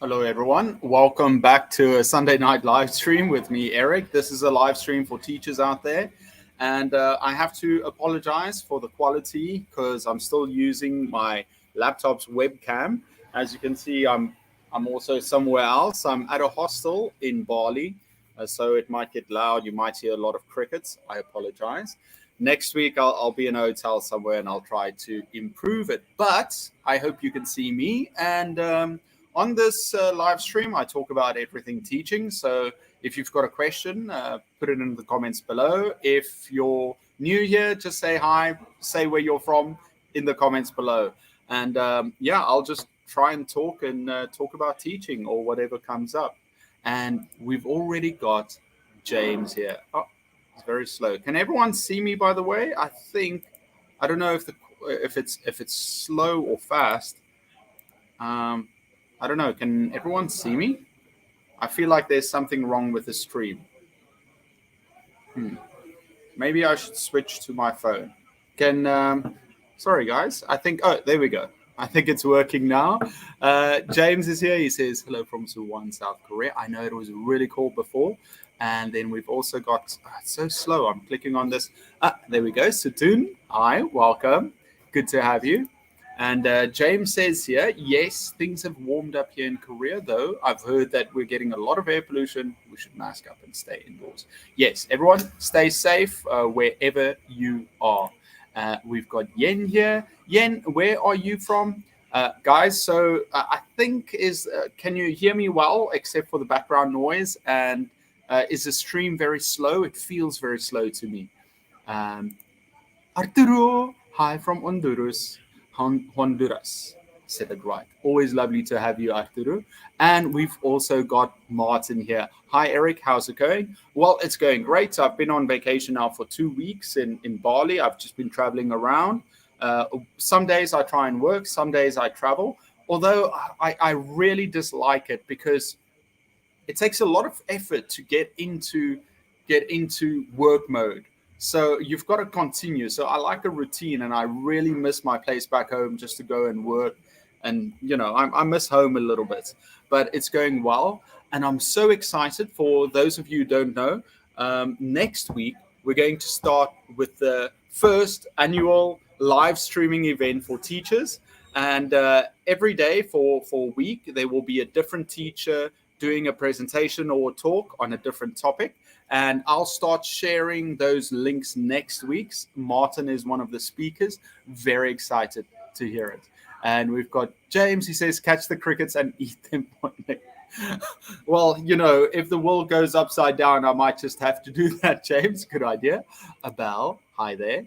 Hello, everyone. Welcome back to a Sunday night live stream with me, Eric. This is a live stream for teachers out there. And I have to apologize for the quality because I'm still using my laptop's webcam. As you can see, I'm also somewhere else. I'm at a hostel in Bali, so it might get loud. You might hear a lot of crickets. I apologize. Next week, I'll be in a hotel somewhere and I'll try to improve it. But I hope you can see me. And on this live stream, I talk about everything teaching. So if you've got a question, put it in the comments below. If you're new here, just say hi, say where you're from in the comments below. And yeah, I'll just try and talk about teaching or whatever comes up. And we've already got James here. Oh, it's very slow. Can everyone see me, by the way? I don't know if it's slow or fast. I don't know. Can everyone see me? I feel like there's something wrong with the stream. Maybe I should switch to my phone. Sorry guys. Oh, there we go. I think it's working now. James is here. He says, hello from Suwon, South Korea. I know it was really cool before. And then we've also got, it's so slow. I'm clicking on this. There we go. Sutun, hi, welcome. Good to have you. And James says here, yes, things have warmed up here in Korea, though. I've heard that we're getting a lot of air pollution. We should mask up and stay indoors. Yes, everyone, stay safe wherever you are. We've got Yen here. Yen, where are you from? Guys, so I think can you hear me well, except for the background noise? And is the stream very slow? It feels very slow to me. Arturo, hi from Honduras. Said it right. Always lovely to have you, Arturo. And we've also got Martin here. Hi, Eric. How's it going? Well, it's going great. I've been on vacation now for 2 weeks in Bali. I've just been traveling around. Some days I try and work. Some days I travel. Although I really dislike it because it takes a lot of effort to get into work mode. So you've got to continue. So I like a routine, and I really miss my place back home just to go and work. And I miss home a little bit, but it's going well, and I'm so excited. For those of you who don't know, next week we're going to start with the first annual live streaming event for teachers, and every day for a week there will be a different teacher doing a presentation or a talk on a different topic. And I'll start sharing those links next week. Martin is one of the speakers. Very excited to hear it. And we've got James. He says, catch the crickets and eat them. Well, if the world goes upside down, I might just have to do that, James. Good idea. Abel, hi there.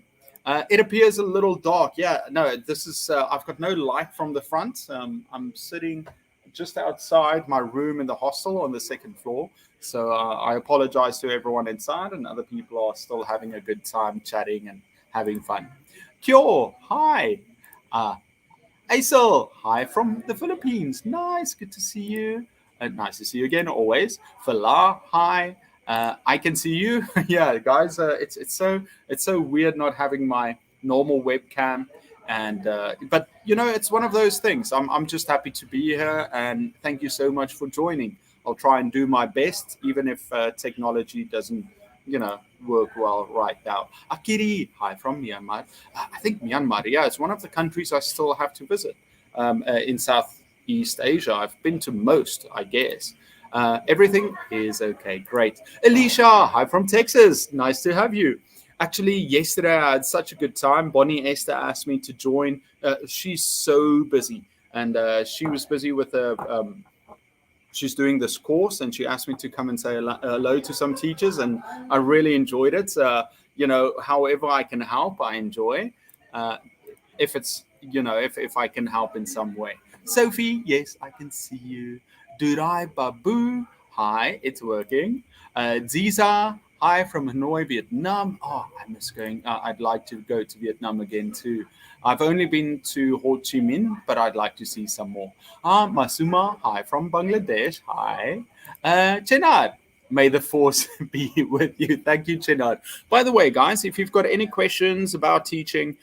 It appears a little dark. Yeah, no, this is, I've got no light from the front. I'm sitting just outside my room in the hostel on the second floor. So I apologize to everyone inside, and other people are still having a good time chatting and having fun. Kyo, hi. Aisel, hi from the Philippines. Nice, good to see you. Nice to see you again, always. Fala, hi. I can see you. Yeah, guys, it's so weird not having my normal webcam. And but it's one of those things. I'm just happy to be here, and thank you so much for joining. I'll try and do my best, even if technology doesn't work well right now. Akiri, hi from Myanmar. I think Myanmar, yeah, it's one of the countries I still have to visit in Southeast Asia. I've been to most, I guess. Everything is okay. Great. Alicia, hi from Texas. Nice to have you. Actually, yesterday I had such a good time. Bonnie Esther asked me to join. She's so busy, and she was busy with she's doing this course, and she asked me to come and say hello to some teachers, and I really enjoyed it. However I can help, I enjoy. If it's if I can help in some way. Sophie, yes, I can see you. Durai Babu, hi, it's working. Ziza, hi from Hanoi, Vietnam. Oh, I miss going. I'd like to go to Vietnam again too. I've only been to Ho Chi Minh, but I'd like to see some more. Masuma, hi from Bangladesh. Hi. Chenad, may the force be with you. Thank you, Chenad. By the way, guys, if you've got any questions about teaching,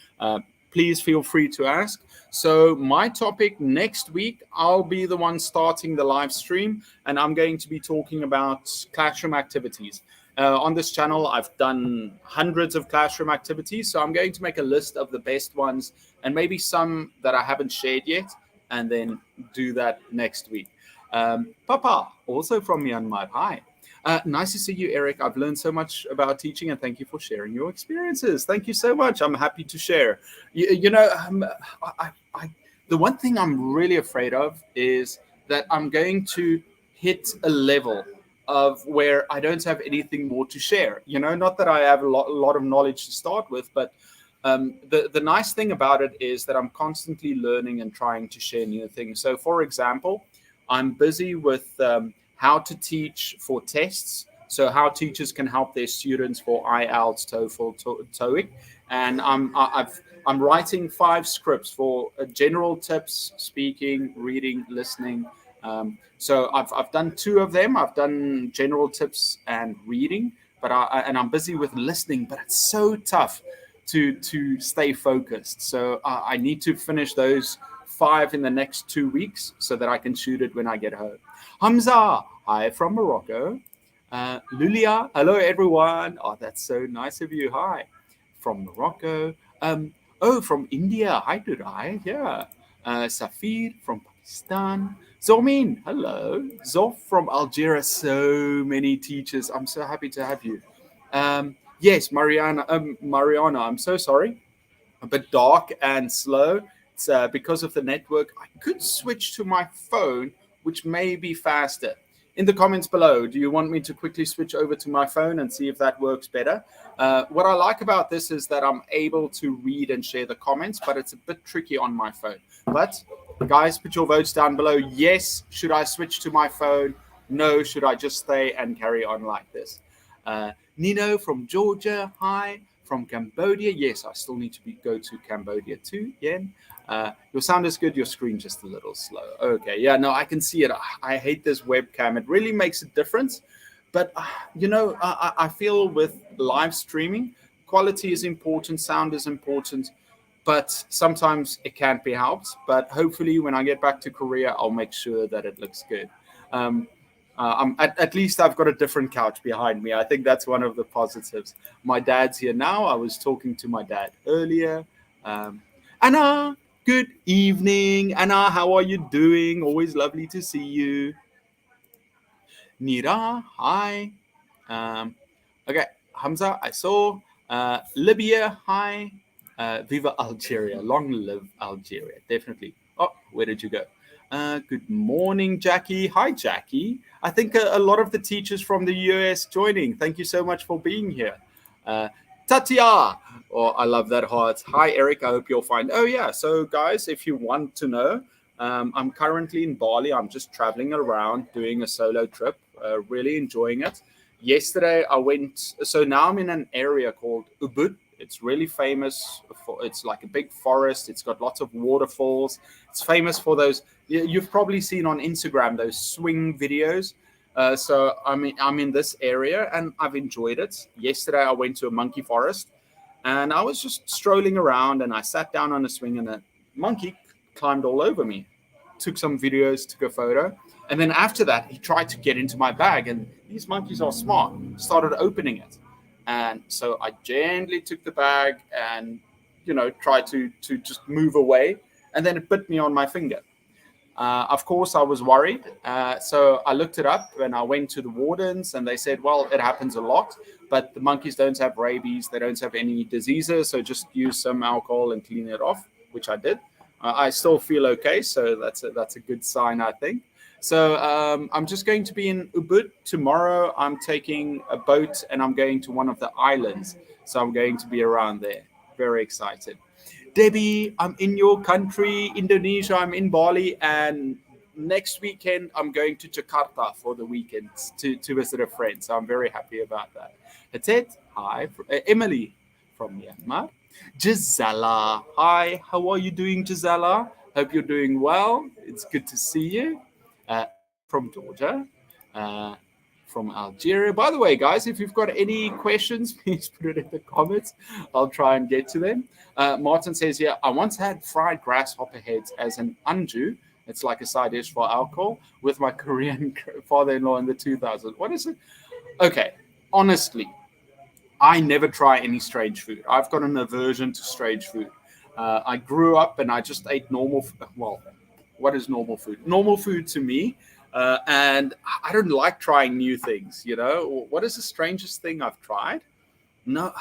please feel free to ask. So my topic next week, I'll be the one starting the live stream, and I'm going to be talking about classroom activities. On this channel, I've done hundreds of classroom activities, so I'm going to make a list of the best ones and maybe some that I haven't shared yet, and then do that next week. Papa, also from Myanmar, hi. Nice to see you, Eric. I've learned so much about teaching, and thank you for sharing your experiences. Thank you so much. I'm happy to share. The one thing I'm really afraid of is that I'm going to hit a level of where I don't have anything more to share. Not that I have a lot of knowledge to start with, but the nice thing about it is that I'm constantly learning and trying to share new things. So, for example, I'm busy with how to teach for tests. So how teachers can help their students for IELTS, TOEFL, TOEIC, and I'm writing 5 scripts for general tips, speaking, reading, listening. So I've done 2 of them. I've done general tips and reading, but I'm busy with listening. But it's so tough to stay focused. So I need to finish those 5 in the next 2 weeks so that I can shoot it when I get home. Hamza, hi from Morocco. Lulia, hello everyone. Oh, that's so nice of you. Hi from Morocco. From India. Hi, Durai. Yeah. Safir from Pakistan. Zomin, hello. Zof from Algeria. So many teachers. I'm so happy to have you. Yes, Mariana, I'm so sorry. A bit dark and slow. It's because of the network. I could switch to my phone, which may be faster. In the comments below, do you want me to quickly switch over to my phone and see if that works better? What I like about this is that I'm able to read and share the comments, but it's a bit tricky on my phone. But guys, put your votes down below. Yes, should I switch to my phone? No, should I just stay and carry on like this? Nino from Georgia, hi. From Cambodia, yes, I still need to go to Cambodia too, Yen. Your sound is good, your screen just a little slow. Okay, yeah, no, I can see it. I hate this webcam. It really makes a difference. But, I feel with live streaming, quality is important, sound is important, but sometimes it can't be helped. But hopefully when I get back to Korea, I'll make sure that it looks good. At least I've got a different couch behind me. I think that's one of the positives. My dad's here now. I was talking to my dad earlier. Anna, good evening. Anna, how are you doing? Always lovely to see you. Nira, hi. Okay, Hamza, I saw. Libya, hi. Viva Algeria. Long live Algeria. Definitely. Oh, where did you go? Good morning, Jackie. Hi, Jackie. I think a lot of the teachers from the US joining. Thank you so much for being here. Tatia. Oh, I love that heart. Hi, Eric. I hope you're fine. Oh, yeah. So, guys, if you want to know, I'm currently in Bali. I'm just traveling around doing a solo trip, really enjoying it. Yesterday, I went. So now I'm in an area called Ubud. It's really famous for, it's like a big forest. It's got lots of waterfalls. It's famous for those. You've probably seen on Instagram those swing videos. So I'm in this area and I've enjoyed it. Yesterday I went to a monkey forest and I was just strolling around and I sat down on a swing and a monkey climbed all over me. Took some videos, took a photo, and then after that he tried to get into my bag. And these monkeys are smart. Started opening it. And so I gently took the bag and, tried to just move away. And then it bit me on my finger. Of course, I was worried. So I looked it up and I went to the wardens and they said, well, it happens a lot, but the monkeys don't have rabies. They don't have any diseases. So just use some alcohol and clean it off, which I did. I still feel okay. So that's a good sign, I think. So I'm just going to be in Ubud. Tomorrow I'm taking a boat and I'm going to one of the islands. So I'm going to be around there. Very excited. Debbie, I'm in your country, Indonesia. I'm in Bali. And next weekend, I'm going to Jakarta for the weekend to visit a friend. So I'm very happy about that. That's it. Hi, Emily from Myanmar. Gisela, hi. How are you doing, Gisela? Hope you're doing well. It's good to see you. From Georgia, from Algeria. By the way, guys, if you've got any questions, please put it in the comments. I'll try and get to them. Martin says here, I once had fried grasshopper heads as an anju. It's like a side dish for alcohol with my Korean father-in-law in the 2000s. What is it? Okay, honestly, I never try any strange food. I've got an aversion to strange food. I grew up and I just ate normal. Well, what is normal food? Normal food to me. And I don't like trying new things. You know, what is the strangest thing I've tried? No,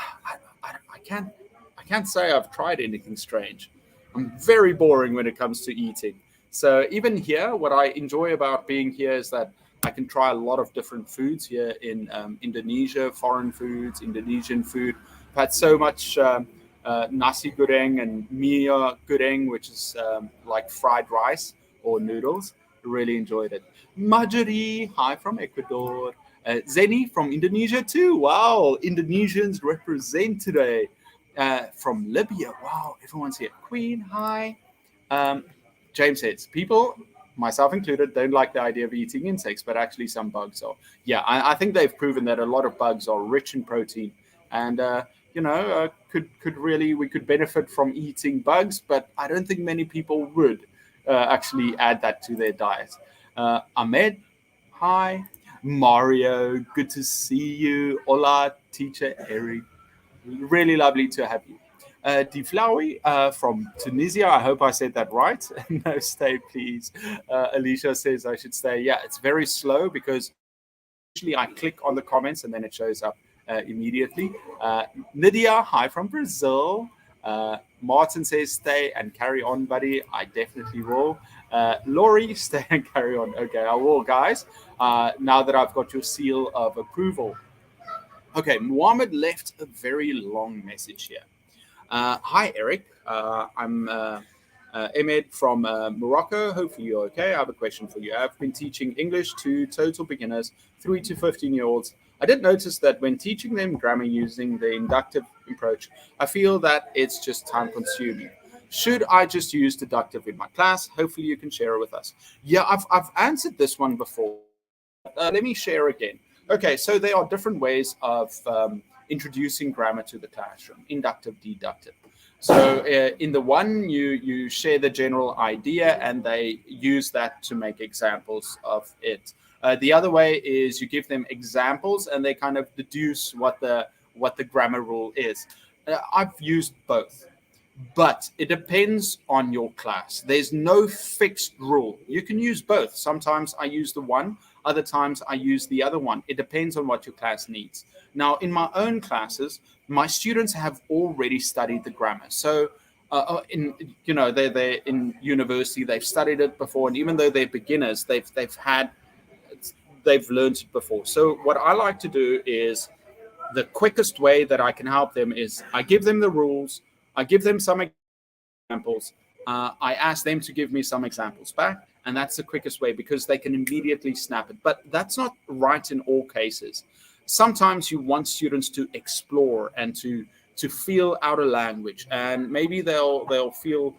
I can't. I can't say I've tried anything strange. I'm very boring when it comes to eating. So even here, what I enjoy about being here is that I can try a lot of different foods here in Indonesia, foreign foods, Indonesian food. I've had so much nasi goreng and mie goreng, which is like fried rice or noodles. Really enjoyed it. Marjorie, hi from Ecuador. Zeni from Indonesia too. Wow, Indonesians represent today. From Libya. Wow, everyone's here. Queen, hi. James says, people, myself included, don't like the idea of eating insects, but actually some bugs are. Yeah, I think they've proven that a lot of bugs are rich in protein, and we could benefit from eating bugs, but I don't think many people would actually add that to their diet. Ahmed, hi. Mario, good to see you. Hola, teacher Eric. Really lovely to have you. Deflawi from Tunisia. I hope I said that right. No, stay, please. Alicia says I should stay. Yeah, it's very slow because usually I click on the comments and then it shows up immediately. Nydia, hi from Brazil. Martin says stay and carry on, buddy. I definitely will. Laurie, stay and carry on. Okay, I will, guys. Now that I've got your seal of approval. Okay, Muhammad left a very long message here. Hi, Eric. I'm Ahmed from Morocco. Hopefully you're okay. I have a question for you. I've been teaching English to total beginners, 3 to 15-year-olds. I did notice that when teaching them grammar using the inductive approach, I feel that it's just time consuming. Should I just use deductive in my class? Hopefully you can share it with us. Yeah, I've answered this one before. Let me share again. Okay, so there are different ways of introducing grammar to the classroom, inductive, deductive. So in the one, you share the general idea and they use that to make examples of it. The other way is you give them examples and they kind of deduce what the grammar rule is. I've used both, but it depends on your class. There's no fixed rule. You can use both. Sometimes I use the one, other times I use the other one. It depends on what your class needs. Now, in my own classes, my students have already studied the grammar. So, they're in university, they've studied it before, and even though they're beginners, they've learned it before. So, what I like to do is the quickest way that I can help them is I give them the rules, I give them some examples, I ask them to give me some examples back. And that's the quickest way because they can immediately snap it. But that's not right in all cases. Sometimes you want students to explore and to feel out a language, and maybe they'll feel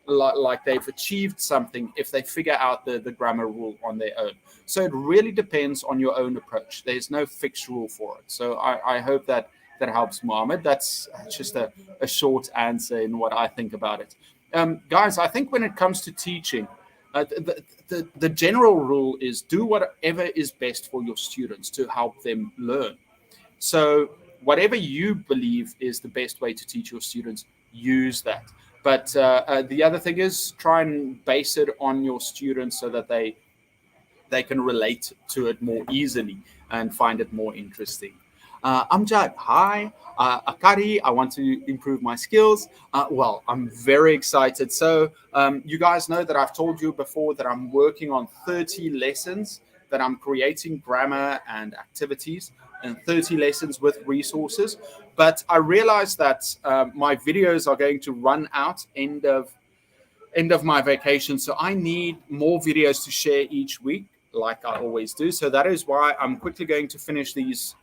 like they've achieved something if they figure out the grammar rule on their own. So it really depends on your own approach. There's no fixed rule for it. So I hope that helps, Mohammed. That's just a short answer in what I think about it. Guys, I think when it comes to teaching, the general rule is do whatever is best for your students to help them learn. So whatever you believe is the best way to teach your students, use that. But the other thing is try and base it on your students so that they can relate to it more easily and find it more interesting. Amjad, hi. Akari, I want to improve my skills. Well, I'm very excited. So you guys know that I've told you before that I'm working on 30 lessons, that I'm creating grammar and activities and 30 lessons with resources. But I realized that my videos are going to run out end of my vacation. So I need more videos to share each week, like I always do. So that is why I'm quickly going to finish these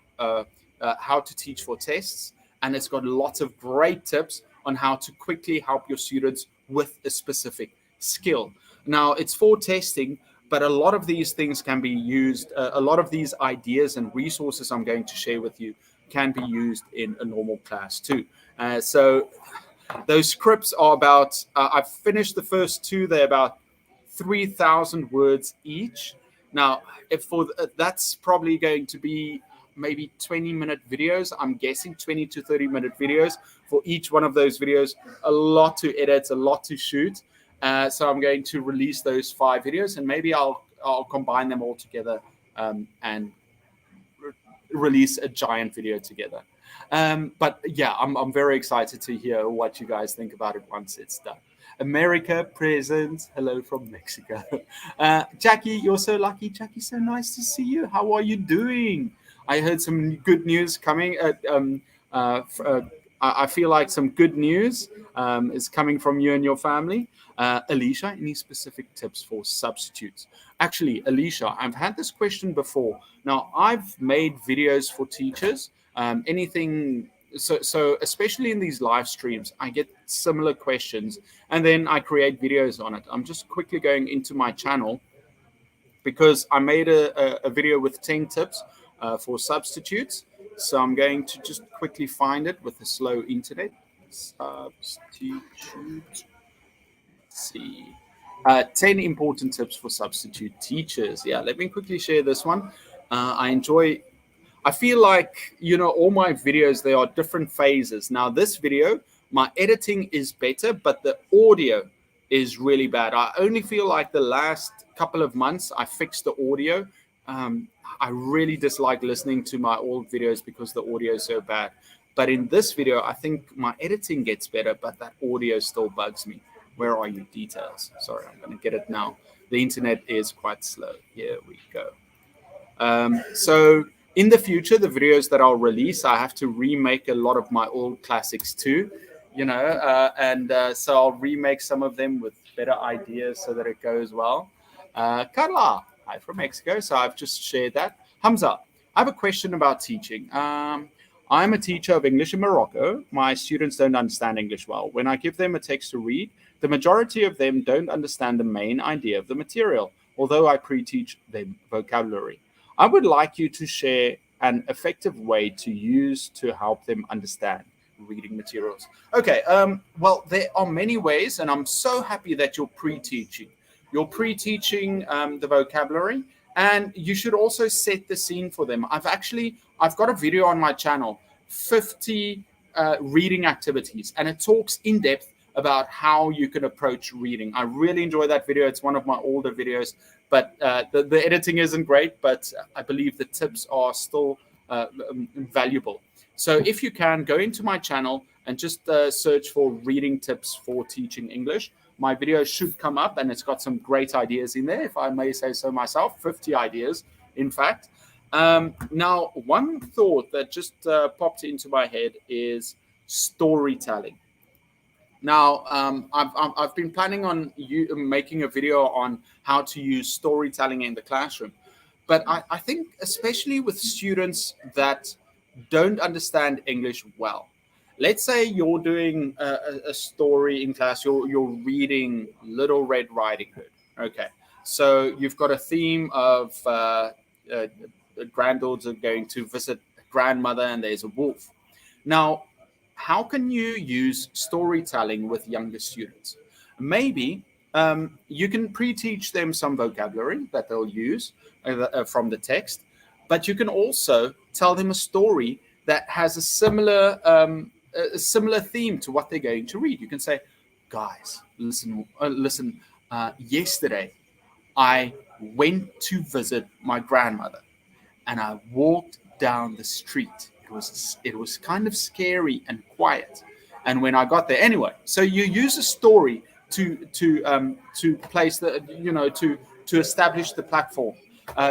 how to teach for tests, and it's got lots of great tips on how to quickly help your students with a specific skill. Now, it's for testing, but a lot of these things can be used. A lot of these ideas and resources I'm going to share with you can be used in a normal class too. So those scripts are about, I've finished the first two. They're about 3,000 words each. Now, if for that's probably going to be maybe 20-minute videos. I'm guessing 20 to 30-minute videos for each one of those videos. A lot to edit, a lot to shoot. So I'm going to release those 5 videos, and maybe I'll combine them all together and release a giant video together. But yeah, I'm very excited to hear what you guys think about it once it's done. America present. Hello from Mexico. Jackie, you're so lucky. Jackie, so nice to see you. How are you doing? I heard some good news coming. I feel like some good news is coming from you and your family. Alicia, any specific tips for substitutes? Actually, Alicia, I've had this question before. Now, I've made videos for teachers. Anything so especially in these live streams, I get similar questions, and then I create videos on it. I'm just quickly going into my channel because I made a video with 10 tips for substitutes. So I'm going to just quickly find it with a slow internet. Substitute. Let's see. 10 important tips for substitute teachers. Yeah, let me quickly share this one. I feel like, all my videos, they are different phases. Now, this video, my editing is better, but the audio is really bad. I only feel like the last couple of months, I fixed the audio. I really dislike listening to my old videos because the audio is so bad. But in this video, I think my editing gets better, but that audio still bugs me. Where are you? Details? Sorry, I'm going to get it now. The internet is quite slow. Here we go. So in the future, the videos that I'll release, I have to remake a lot of my old classics too, so I'll remake some of them with better ideas so that it goes well. Carla, hi from Mexico. So I've just shared that. Hamza, I have a question about teaching. I'm a teacher of English in Morocco. My students don't understand English well. When I give them a text to read, the majority of them don't understand the main idea of the material, although I pre-teach them vocabulary. I would like you to share an effective way to use to help them understand reading materials. Okay, well, there are many ways, and I'm so happy that you're pre-teaching. You're pre-teaching the vocabulary, and you should also set the scene for them. I've got a video on my channel, 50 reading activities, and it talks in depth about how you can approach reading. I really enjoy that video. It's one of my older videos, but the editing isn't great, but I believe the tips are still valuable. So if you can, go into my channel and just search for reading tips for teaching English. My video should come up, and it's got some great ideas in there, if I may say so myself, 50 ideas, in fact. Now, one thought that just popped into my head is storytelling. Now, I've been planning on making a video on how to use storytelling in the classroom. But I think especially with students that don't understand English well. Let's say you're doing a story in class, you're reading Little Red Riding Hood. Okay, so you've got a theme of granddaughters going to visit grandmother, and there's a wolf. Now, how can you use storytelling with younger students? Maybe you can pre-teach them some vocabulary that they'll use from the text, but you can also tell them a story that has a similar theme to what they're going to read. You can say, guys, listen. Yesterday, I went to visit my grandmother, and I walked down the street. It was kind of scary and quiet. And when I got there, anyway, so you use a story to place to establish the platform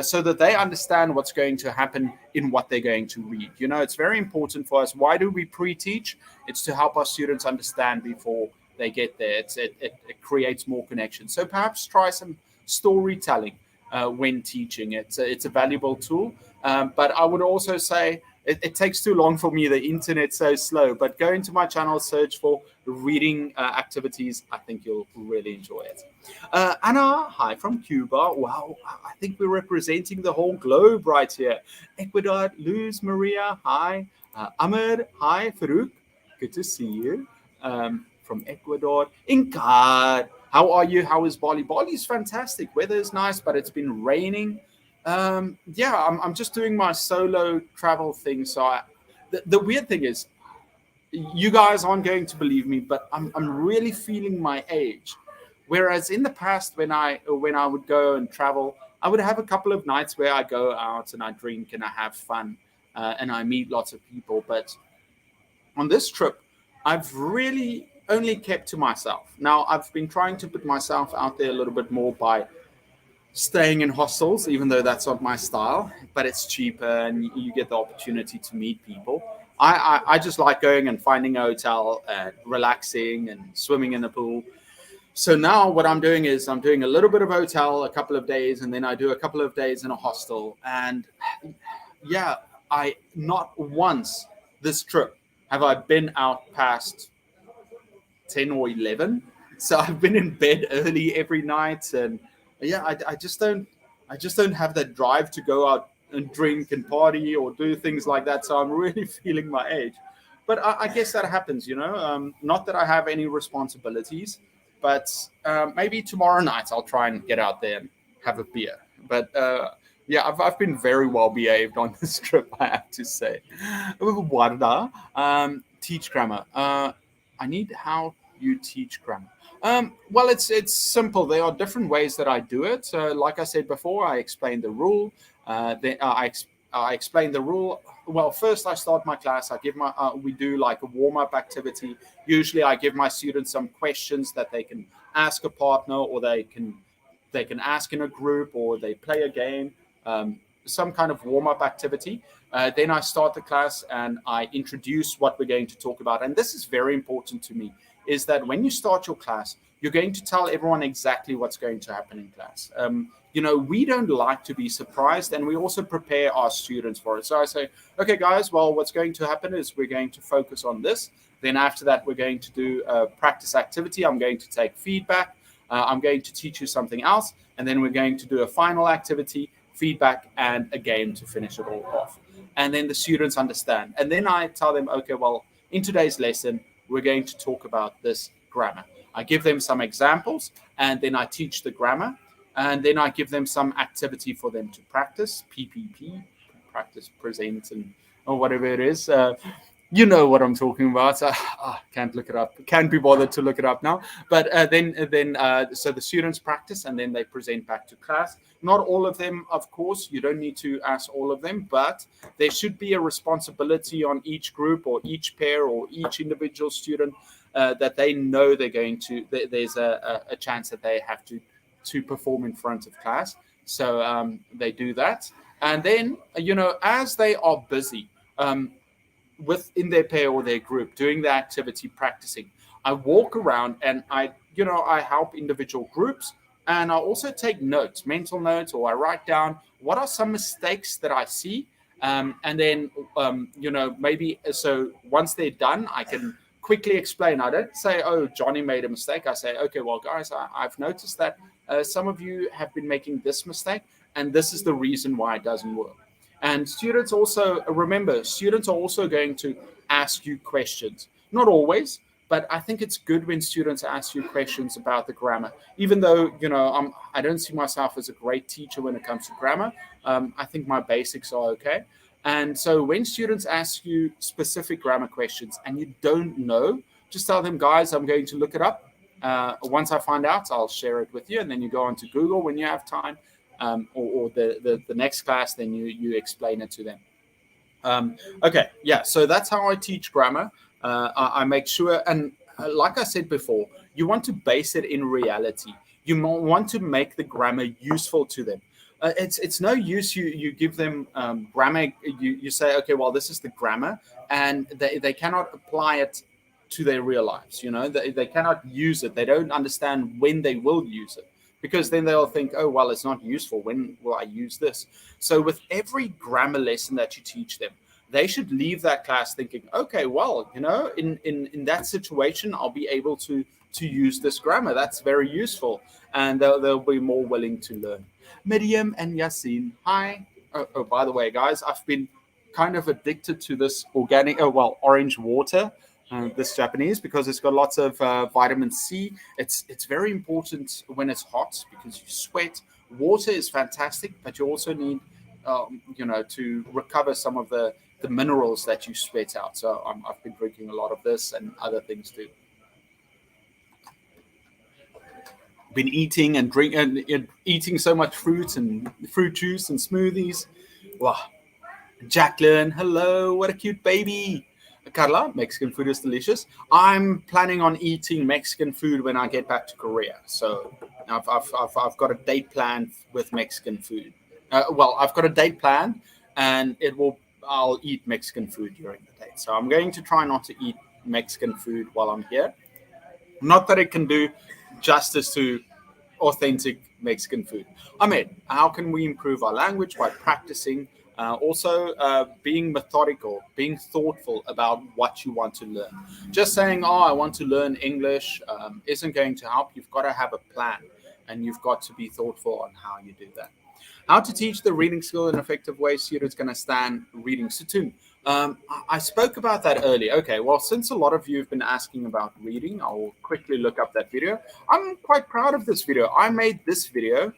so that they understand what's going to happen in what they're going to read. It's very important for us. Why do we pre-teach? It's to help our students understand before they get there. It creates more connection. So perhaps try some storytelling when teaching. It's a valuable tool. But I would also say it takes too long for me. The internet's so slow. But go into my channel, search for reading activities, I think you'll really enjoy it. Anna, hi from Cuba. Wow, I think we're representing the whole globe right here. Ecuador, Luz, Maria, hi. Amir, hi. Farouk, good to see you. From Ecuador. Inkar, how are you? How is Bali? Bali is fantastic. Weather is nice, but it's been raining. Yeah, I'm just doing my solo travel thing. So the weird thing is, you guys aren't going to believe me, but I'm really feeling my age. Whereas in the past, when I would go and travel, I would have a couple of nights where I go out and I drink and I have fun and I meet lots of people. But on this trip, I've really only kept to myself. Now, I've been trying to put myself out there a little bit more by staying in hostels, even though that's not my style, but it's cheaper and you get the opportunity to meet people. I just like going and finding a hotel and relaxing and swimming in the pool. So now what I'm doing is I'm doing a little bit of hotel, a couple of days, and then I do a couple of days in a hostel. And yeah, I not once this trip have I been out past 10 or 11. So I've been in bed early every night, and yeah, I just don't have that drive to go out and drink and party or do things like that. So I'm really feeling my age, but I guess that happens, not that I have any responsibilities, but maybe tomorrow night I'll try and get out there and have a beer. But yeah, I've been very well behaved on this trip, I have to say. Warda, teach grammar. I need how you teach grammar. Well, it's simple. There are different ways that I do it. Like I said before, I explain the rule. I explain the rule. Well, first I start my class. We do like a warm-up activity. Usually, I give my students some questions that they can ask a partner, or they can ask in a group, or they play a game. Some kind of warm-up activity. Then I start the class and I introduce what we're going to talk about. And this is very important to me, is that when you start your class, you're going to tell everyone exactly what's going to happen in class. We don't like to be surprised, and we also prepare our students for it. So I say, okay, guys, well, what's going to happen is we're going to focus on this. Then after that, we're going to do a practice activity. I'm going to take feedback. I'm going to teach you something else. And then we're going to do a final activity, feedback, and a game to finish it all off. And then the students understand. And then I tell them, okay, well, in today's lesson, we're going to talk about this grammar. I give them some examples, and then I teach the grammar, and then I give them some activity for them to practice, PPP, practice, present, or whatever it is. You know what I'm talking about. Can't look it up. Can't be bothered to look it up now. But so the students practice, and then they present back to class. Not all of them, of course. You don't need to ask all of them, but there should be a responsibility on each group or each pair or each individual student that they know they're going to. There's a chance that they have to perform in front of class. So they do that, and then as they are busy. Within their pair or their group doing the activity, practicing, I walk around and I help individual groups, and I also take notes, mental notes, or I write down what are some mistakes that I see, and then maybe so once they're done, I can quickly explain. I don't say, oh, Johnny made a mistake. I say, okay, well, guys, I've noticed that some of you have been making this mistake, and this is the reason why it doesn't work. And students also, remember, students are also going to ask you questions. Not always, but I think it's good when students ask you questions about the grammar. Even though, I don't see myself as a great teacher when it comes to grammar. I think my basics are okay. And so when students ask you specific grammar questions and you don't know, just tell them, guys, I'm going to look it up. Once I find out, I'll share it with you. And then you go onto Google when you have time. Or the next class, then you explain it to them. Okay, yeah, so that's how I teach grammar. I make sure, and like I said before, you want to base it in reality. You want to make the grammar useful to them. It's no use you give them grammar. You say, okay, well, this is the grammar, and they cannot apply it to their real lives. They cannot use it. They don't understand when they will use it. Because then they'll think, oh, well, it's not useful. When will I use this? So with every grammar lesson that you teach them, they should leave that class thinking, okay, well, in that situation, I'll be able to use this grammar. That's very useful, and they'll be more willing to learn. Miriam and Yasin, hi. Oh, by the way, guys, I've been kind of addicted to this orange water, this Japanese, because it's got lots of vitamin C. It's very important when it's hot because you sweat. Water is fantastic, but you also need, to recover some of the minerals that you sweat out. So I've been drinking a lot of this and other things too. Been eating and eating so much fruit and fruit juice and smoothies. Wow. Jacqueline, hello, what a cute baby. Carla, Mexican food is delicious. I'm planning on eating Mexican food when I get back to Korea. So I've got a date planned with Mexican food. I've got a date planned, and I'll eat Mexican food during the date. So I'm going to try not to eat Mexican food while I'm here. Not that it can do justice to authentic Mexican food. Ahmed, how can we improve our language? By practicing, also being methodical, being thoughtful about what you want to learn. Just saying, oh, I want to learn English isn't going to help. You've got to have a plan, and you've got to be thoughtful on how you do that. How to teach the reading skill in an effective way. Students can understand reading. Sutun, I spoke about that earlier. Okay, well, since a lot of you have been asking about reading, I'll quickly look up that video. I'm quite proud of this video. I made this video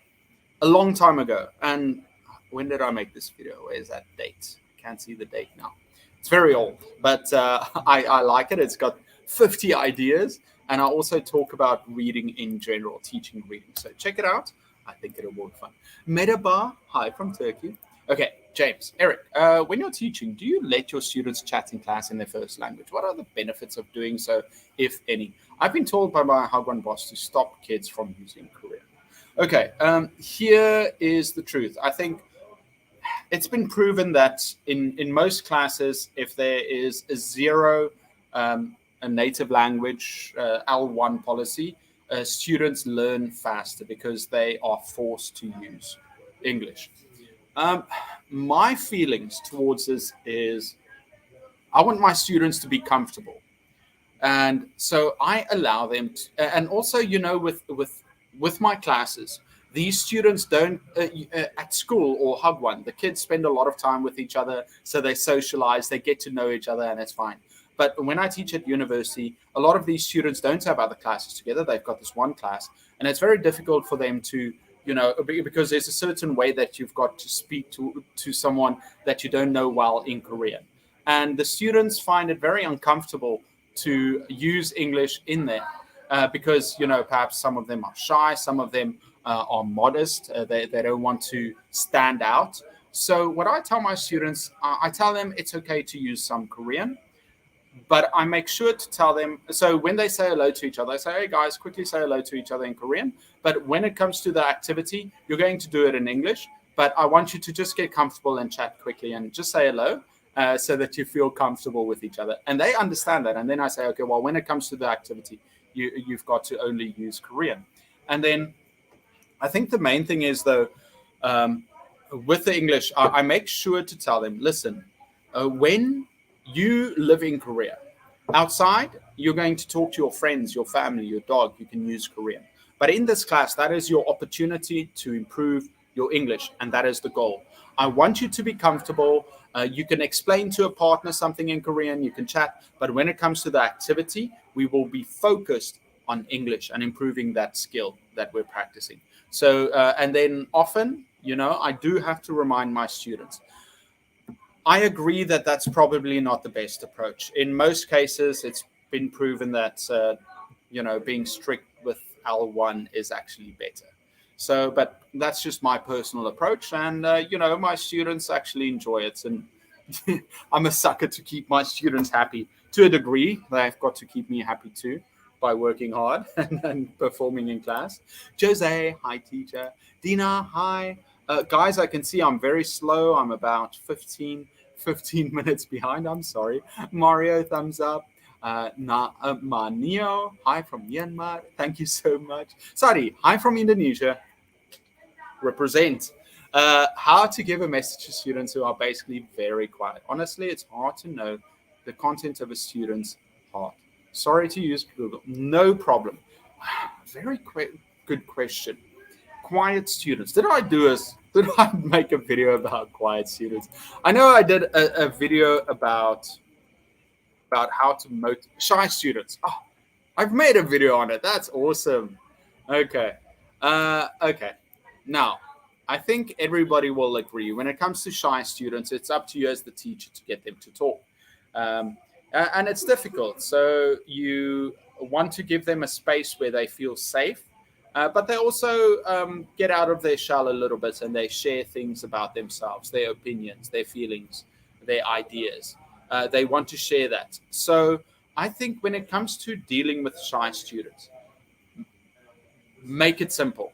a long time ago. And when did I make this video? Where's that date? I can't see the date now. It's very old, but I like it. It's got 50 ideas. And I also talk about reading in general, teaching reading. So check it out. I think it'll be fun. Merhaba, hi from Turkey. Okay, James, Eric, when you're teaching, do you let your students chat in class in their first language? What are the benefits of doing so, if any? I've been told by my Hagwon boss to stop kids from using Korean. Okay, here is the truth. I think it's been proven that in most classes, if there is a zero, a native language, L1 policy, students learn faster because they are forced to use English. My feelings towards this is I want my students to be comfortable. And so I allow them to, and also, with my classes, these students don't, at school or Hagwon, the kids spend a lot of time with each other. So they socialize, they get to know each other, and it's fine. But when I teach at university, a lot of these students don't have other classes together. They've got this one class, and it's very difficult for them to, because there's a certain way that you've got to speak to someone that you don't know well in Korean. And the students find it very uncomfortable to use English in there because, perhaps some of them are shy, some of them are modest. They don't want to stand out. So what I tell my students, I tell them it's okay to use some Korean. But I make sure to tell them, so when they say hello to each other, I say, hey guys, quickly say hello to each other in Korean. But when it comes to the activity, you're going to do it in English. But I want you to just get comfortable and chat quickly and just say hello so that you feel comfortable with each other. And they understand that. And then I say, okay, well, when it comes to the activity, you've got to only use Korean. And then I think the main thing is, though, with the English, I make sure to tell them, listen, when you live in Korea. Outside, you're going to talk to your friends, your family, your dog. You can use Korean. But in this class, that is your opportunity to improve your English, and that is the goal. I want you to be comfortable. You can explain to a partner something in Korean. You can chat. But when it comes to the activity, we will be focused on English and improving that skill that we're practicing. So, and then often, I do have to remind my students, I agree that that's probably not the best approach. In most cases, it's been proven that, being strict with L1 is actually better. So, but that's just my personal approach. And, my students actually enjoy it. And I'm a sucker to keep my students happy to a degree. They've got to keep me happy too by working hard and performing in class. Jose, hi teacher. Dina, hi. Guys, I can see I'm very slow. I'm about 15 minutes behind. I'm sorry. Mario, thumbs up. Manio, hi from Myanmar. Thank you so much. Sari, hi from Indonesia. Represent. How to give a message to students who are basically very quiet. Honestly, it's hard to know the content of a student's heart. Sorry to use Google. No problem. Very good question. Quiet students. Did I make a video about quiet students? I know I did a video about how to motivate shy students. Oh, I've made a video on it. That's awesome. Okay. Okay. Now, I think everybody will agree when it comes to shy students, it's up to you as the teacher to get them to talk. And it's difficult. So you want to give them a space where they feel safe, but they also get out of their shell a little bit and they share things about themselves, their opinions, their feelings, their ideas. They want to share that. So I think when it comes to dealing with shy students, make it simple.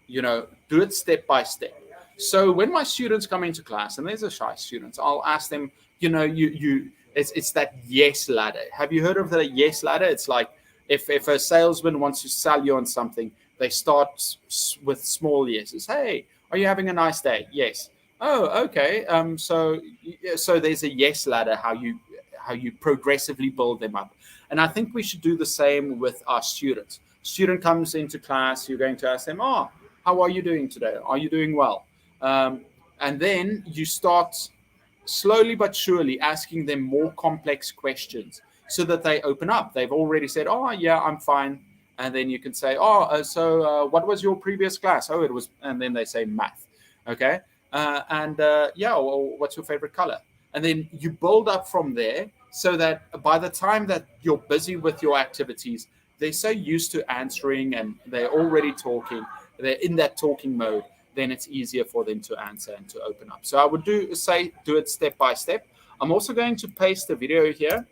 Do it step by step. So when my students come into class and there's a shy student, I'll ask them, it's that yes ladder. Have you heard of the yes ladder? It's like if a salesman wants to sell you on something, they start with small yeses. Hey, are you having a nice day? Yes. Oh, okay. So there's a yes ladder, how you progressively build them up. And I think we should do the same with our students. Student comes into class, you're going to ask them, how are you doing today? Are you doing well? And then you start slowly but surely asking them more complex questions so that they open up. They've already said, yeah, I'm fine. And then you can say, so what was your previous class? Oh, it was, and then they say math. Okay. Well, what's your favorite color? And then you build up from there so that by the time that you're busy with your activities, they're so used to answering and they're already talking, they're in that talking mode, then it's easier for them to answer and to open up. So I would do it step by step. I'm also going to paste a video here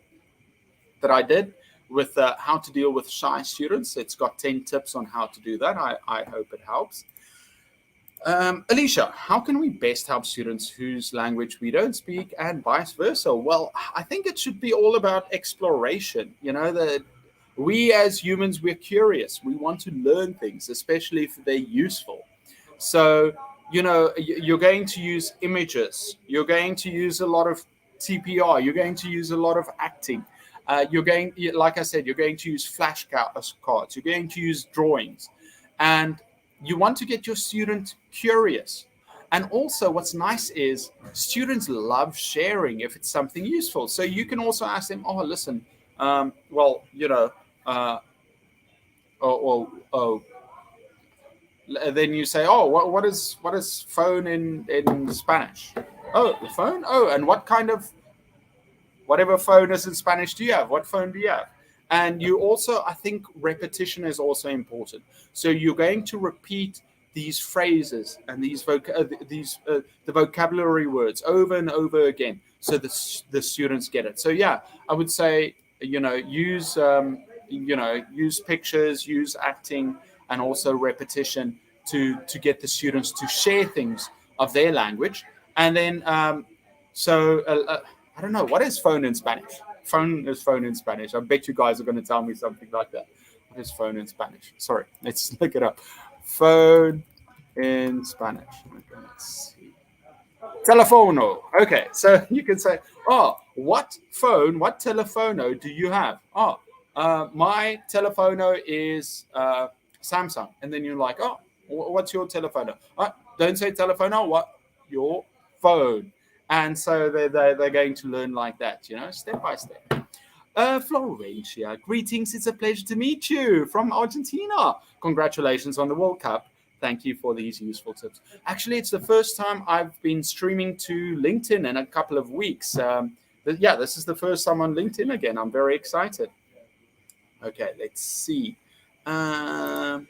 that I did with how to deal with shy students. It's got 10 tips on how to do that. I hope it helps. Alicia, how can we best help students whose language we don't speak and vice versa? Well, I think it should be all about exploration. That we as humans, we're curious. We want to learn things, especially if they're useful. So, you're going to use images. You're going to use a lot of TPR. You're going to use a lot of acting. Like I said, you're going to use flashcards. You're going to use drawings. And you want to get your student curious. And also what's nice is students love sharing if it's something useful. So you can also ask them, listen, then you say, what is phone in Spanish? Oh, the phone? Oh, and what kind of, whatever phone is in Spanish do you have? What phone do you have? And you also, I think repetition is also important. So you're going to repeat these phrases and the vocabulary words over and over again, so the students get it. So yeah, I would say use pictures, use acting, and also repetition to get the students to share things of their language. And then I don't know, what is phone in Spanish? Phone is phone in Spanish. I bet you guys are going to tell me something like that. What is phone in Spanish? Sorry, let's look it up. Phone in Spanish. Okay, let's see. Telefono. Okay, so you can say, what telefono do you have? My telefono is Samsung. And then you're like, what's your telefono? Don't say telefono, what? Your phone. And so they're going to learn like that, step by step. Florencia, greetings. It's a pleasure to meet you from Argentina. Congratulations on the World Cup. Thank you for these useful tips. Actually, it's the first time I've been streaming to LinkedIn in a couple of weeks. This is the first time on LinkedIn again. I'm very excited. Okay, let's see. Nilufar,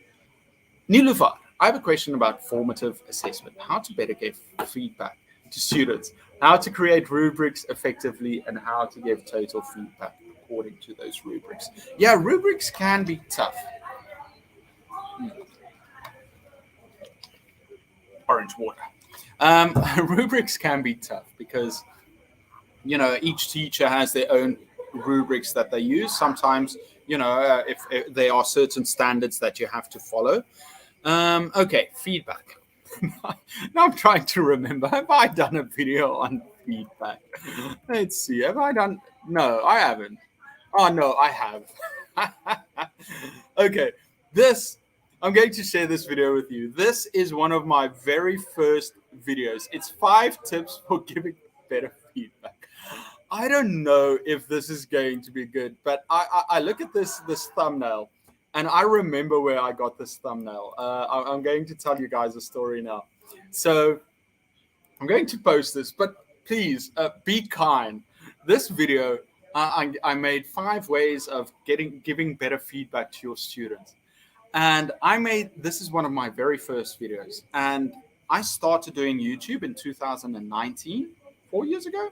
I have a question about formative assessment. How to better give feedback to students, how to create rubrics effectively, and how to give total feedback according to those rubrics. Yeah, rubrics can be tough. Orange water. Rubrics can be tough because, each teacher has their own rubrics that they use. Sometimes, if there are certain standards that you have to follow. Okay, feedback. Now I'm trying to remember. Have I done a video on feedback? Let's see. Have I done? No, I haven't. Oh no, I have. Okay, this I'm going to share this video with you. This is one of my very first videos. It's 5 tips for giving better feedback. I don't know if this is going to be good, but I look at this thumbnail, and I remember where I got this thumbnail. I'm going to tell you guys a story now. So I'm going to post this, but please be kind. This video, I made 5 ways of giving better feedback to your students. And this is one of my very first videos. And I started doing YouTube in 2019, 4 years ago.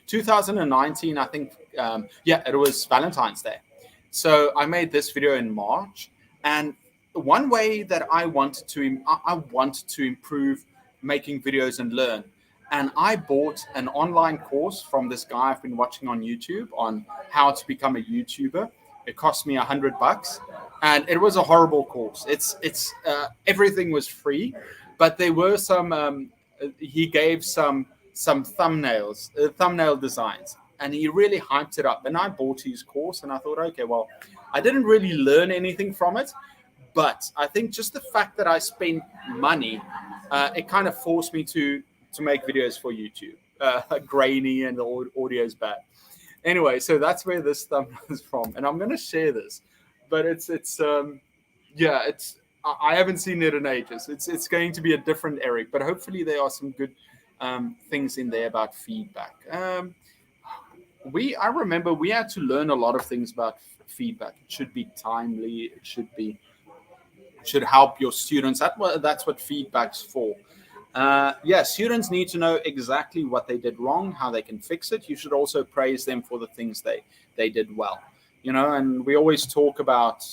2019, I think, it was Valentine's Day. So I made this video in March. And one way that I wanted to improve making videos and learn. And I bought an online course from this guy I've been watching on YouTube on how to become a YouTuber. It cost me $100, and it was a horrible course. It's everything was free, but there were some. He gave some thumbnail designs, and he really hyped it up. And I bought his course, and I thought, okay, well, I didn't really learn anything from it, but I think just the fact that I spent money, it kind of forced me to make videos for YouTube. Grainy and the audio's bad. Anyway, so that's where this thumbnail is from, and I'm going to share this. But I haven't seen it in ages. It's going to be a different Eric, but hopefully there are some good things in there about feedback. I remember we had to learn a lot of things about feedback. It should be timely. It should help your students. That's what feedback's for. Students need to know exactly what they did wrong, how they can fix it. You should also praise them for the things they did well. And we always talk about,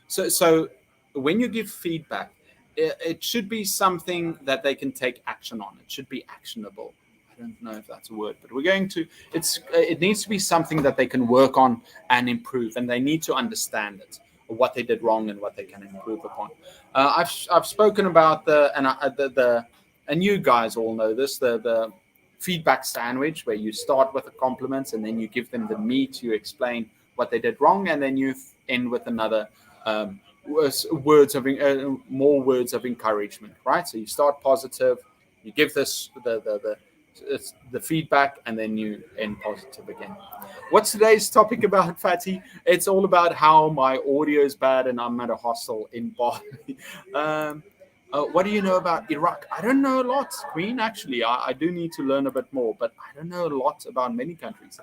so when you give feedback, it should be something that they can take action on. It should be actionable. I don't know if that's a word, but it needs to be something that they can work on and improve, and they need to understand it, what they did wrong and what they can improve upon. I've spoken about and you guys all know this, the feedback sandwich, where you start with a compliment and then you give them the meat, you explain what they did wrong, and then you end with another more words of encouragement, right? So you start positive, you give this the feedback, and then you end positive again. What's today's topic about, Fatty? It's all about how my audio is bad and I'm at a hostel in Bali. What do you know about Iraq? I don't know a lot, Queen, actually. I do need to learn a bit more, but I don't know a lot about many countries.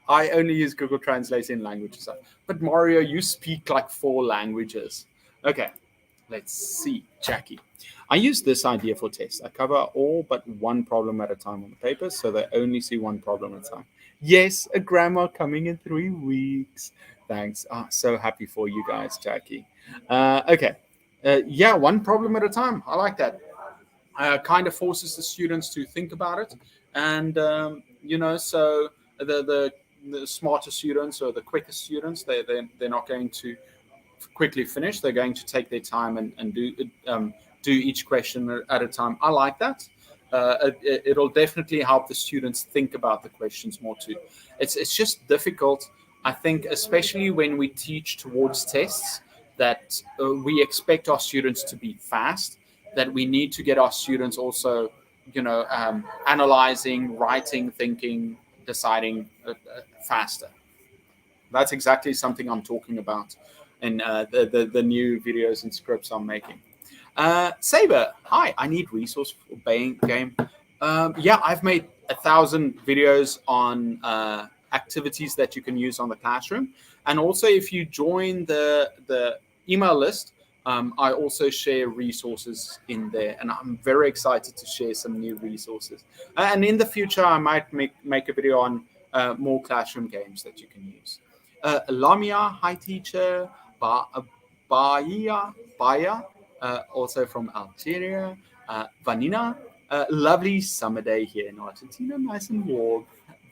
I only use Google Translate in languages. But Mario, you speak like 4 languages. Okay, let's see. Jackie. I use this idea for tests. I cover all but one problem at a time on the paper, so they only see one problem at a time. Yes, a grammar coming in 3 weeks. Thanks. So happy for you guys, Jackie. Okay. One problem at a time. I like that. Kind of forces the students to think about it. And, so the smarter students or the quicker students, they're not going to quickly finish. They're going to take their time and do each question at a time. I like that. It'll definitely help the students think about the questions more too. It's just difficult, I think, especially when we teach towards tests, that we expect our students to be fast, that we need to get our students also, analyzing, writing, thinking, deciding faster. That's exactly something I'm talking about in the new videos and scripts I'm making. Saber, hi, I need resource for game. I've made 1,000 videos on activities that you can use on the classroom. And also, if you join the email list, I also share resources in there. And I'm very excited to share some new resources. And in the future, I might make a video on more classroom games that you can use. Lamia, hi teacher. Baya, also from Algeria. Vanina, lovely summer day here in Argentina, nice and warm,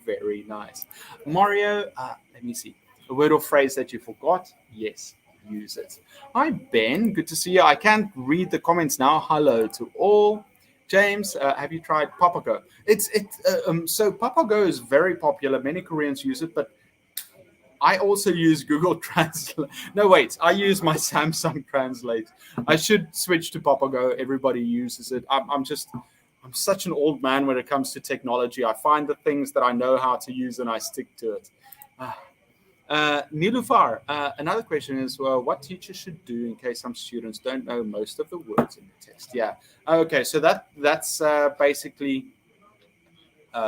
very nice. Mario, let me see, a word or phrase that you forgot. Yes, use it. Hi, Ben. Good to see you. I can't read the comments now. Hello to all. James, have you tried Papago? So Papago is very popular. Many Koreans use it, but I also use Google Translate. No, wait. I use my Samsung Translate. I should switch to Papago. Everybody uses it. I'm such an old man when it comes to technology. I find the things that I know how to use and I stick to it. Nilufar, another question is, well, what teachers should do in case some students don't know most of the words in the text? Yeah. Okay, so that's basically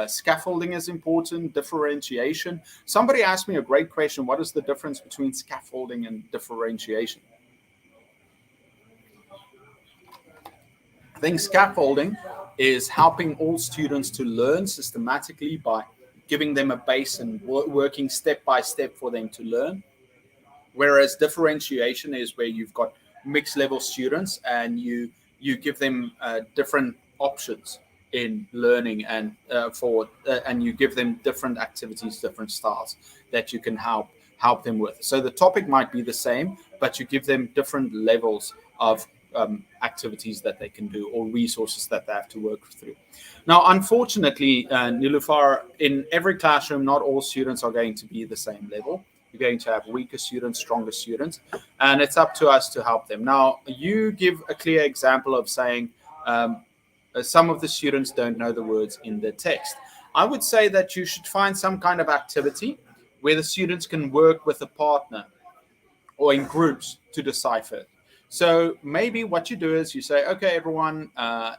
scaffolding is important, differentiation. Somebody asked me a great question. What is the difference between scaffolding and differentiation? I think scaffolding is helping all students to learn systematically by giving them a base and working step by step for them to learn. Whereas differentiation is where you've got mixed level students and you give them different options in learning and and you give them different activities, different styles that you can help them with. So the topic might be the same, but you give them different levels of activities that they can do or resources that they have to work through. Now, unfortunately, Nilufar, in every classroom, not all students are going to be the same level. You're going to have weaker students, stronger students, and it's up to us to help them. Now, you give a clear example of saying some of the students don't know the words in the text. I would say that you should find some kind of activity where the students can work with a partner or in groups to decipher. So maybe what you do is you say, okay, everyone,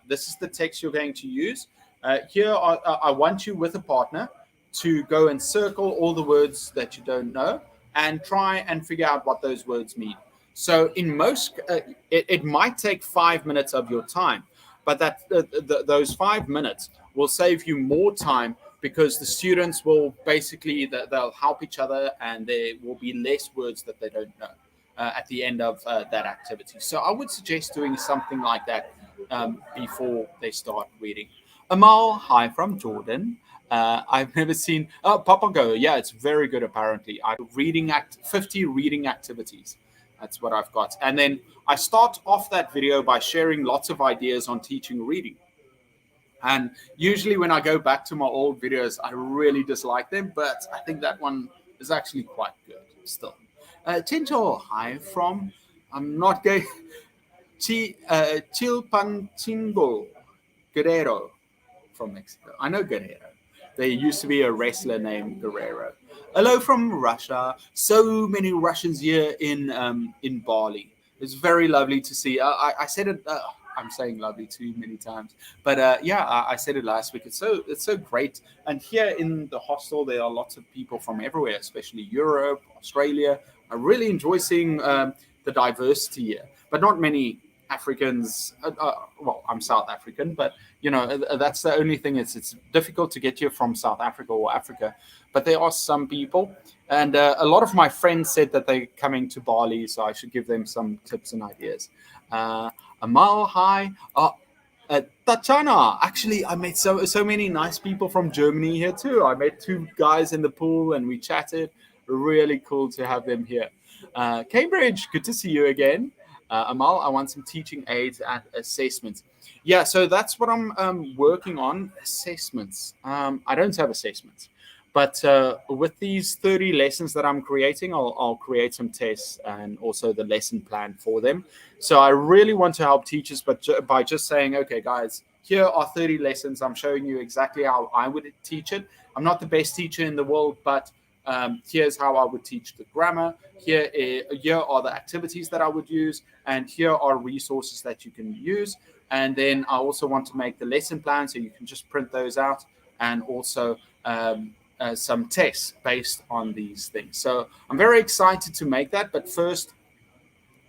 this is the text you're going to use. I want you with a partner to go and circle all the words that you don't know and try and figure out what those words mean. So in most, it might take 5 minutes of your time, but those 5 minutes will save you more time because the students will basically, they'll help each other and there will be less words that they don't know at the end of that activity. So I would suggest doing something like that before they start reading. Amal, hi from Jordan. I've never seen Papago. Yeah, it's very good. Apparently, I reading 50 reading activities. That's what I've got. And then I start off that video by sharing lots of ideas on teaching reading. And usually when I go back to my old videos, I really dislike them, but I think that one is actually quite good still. Tinto, hi from, I'm not going, Chilpancingo Guerrero from Mexico. I know Guerrero. There used to be a wrestler named Guerrero. Hello from Russia. So many Russians here in Bali. It's very lovely to see. I said it. I'm saying lovely too many times, but I said it last week. It's so great. And here in the hostel, there are lots of people from everywhere, especially Europe, Australia. I really enjoy seeing the diversity here, but not many Africans. Well, I'm South African, but that's the only thing. It's difficult to get here from South Africa or Africa, but there are some people, and a lot of my friends said that they're coming to Bali, so I should give them some tips and ideas. Amal, hi. Tachana. Actually, I met so many nice people from Germany here too. I met 2 guys in the pool and we chatted. Really cool to have them here. Cambridge, good to see you again. Amal, I want some teaching aids and assessments. Yeah, so that's what I'm working on, assessments. I don't have assessments, but with these 30 lessons that I'm creating, I'll create some tests and also the lesson plan for them. So I really want to help teachers, but by just saying, okay, guys, here are 30 lessons. I'm showing you exactly how I would teach it. I'm not the best teacher in the world, but here's how I would teach the grammar. Here are the activities that I would use, and here are resources that you can use. And then I also want to make the lesson plan so you can just print those out, and also some tests based on these things. So I'm very excited to make that. But first,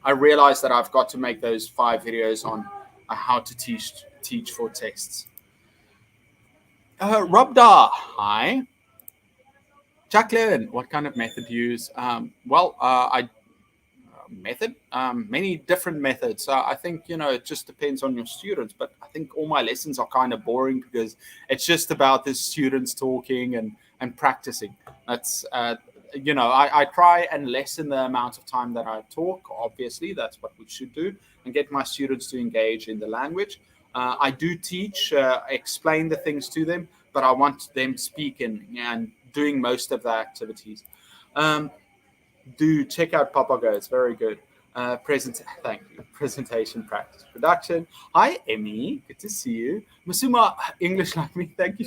I realized that I've got to make those 5 videos on how to teach for tests. Robda, hi. Jacqueline, what kind of method do you use? Many different methods. I think, it just depends on your students, but I think all my lessons are kind of boring because it's just about the students talking and practicing. That's I try and lessen the amount of time that I talk. Obviously, that's what we should do, and get my students to engage in the language. I do teach, explain the things to them, but I want them speaking and doing most of the activities. Do check out Papago. It's very good. Thank you. Presentation, practice, production. Hi, Emmy. Good to see you. Masuma, English like me. Thank you.